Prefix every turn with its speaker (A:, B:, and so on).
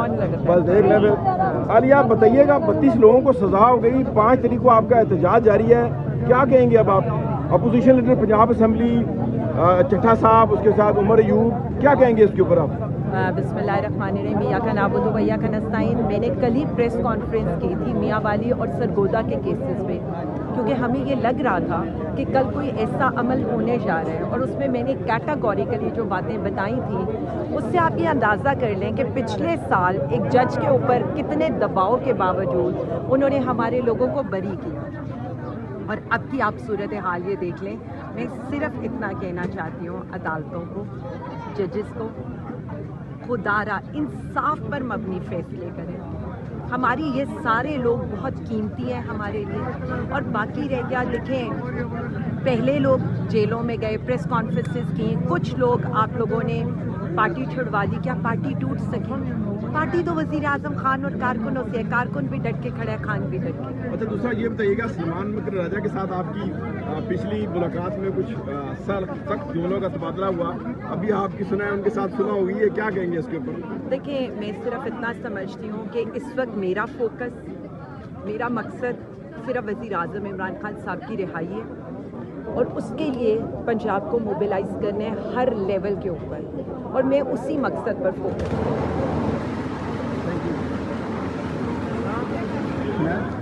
A: कौन लगता है?
B: बस देख लें। अली आप बताइएगा, 32 लोगों को सजा हो गई, 5 तारीख को आपका एहतजाज जारी है, क्या कहेंगे अब आप? अपोजिशन लीडर पंजाब असेंबली चट्टा साहब, उसके साथ उमर अयूब, क्या कहेंगे इसके ऊपर आप?
A: बिस्मिल्लाहिर्रहमानिर्रहीम, इय्याक नअबुदु व इय्याक नस्तईन। मैंने कल ही प्रेस कॉन्फ्रेंस की थी मियाँ वाली और सरगोदा के केसेस पे, क्योंकि हमें ये लग रहा था कि कल कोई ऐसा अमल होने जा रहा है, और उसमें मैंने कैटेगोरिकली जो बातें बताई थी उससे आप ये अंदाज़ा कर लें कि पिछले साल एक जज के ऊपर कितने दबाव के बावजूद उन्होंने हमारे लोगों को बरी किया, और अब की आप सूरत हाल ये देख लें। मैं सिर्फ इतना कहना चाहती हूँ अदालतों को, जजेस को, खुदारा इंसाफ पर मबनी फैसले करें। हमारी ये सारे लोग बहुत कीमती हैं हमारे लिए। और बाकी रह गया, देखें पहले लोग जेलों में गए, प्रेस कॉन्फ्रेंसेस की, कुछ लोग आप लोगों ने पार्टी छुड़वा दी, क्या पार्टी टूट सकी? पार्टी तो वज़ीर आज़म खान और कारकुनों से है, कारकुन भी डट के खड़ा है, खान भी डट के।
B: अच्छा, दूसरा ये बताइएगा, सलमान मकर राजा के साथ आपकी पिछली मुलाकात में कुछ सख्त जुमलों का तबादला हुआ, अभी आपकी सुना है उनके साथ सुना होगी, ये क्या कहेंगे इसके ऊपर?
A: देखिए, मैं सिर्फ इतना समझती हूँ कि इस वक्त मेरा फोकस, मेरा मकसद सिर्फ वज़ीर आज़म इमरान खान साहब की रिहाई है, और उसके लिए पंजाब को मोबिलाइज करने हैं हर लेवल के ऊपर, और मैं उसी मकसद पर फोकस
B: Thank you.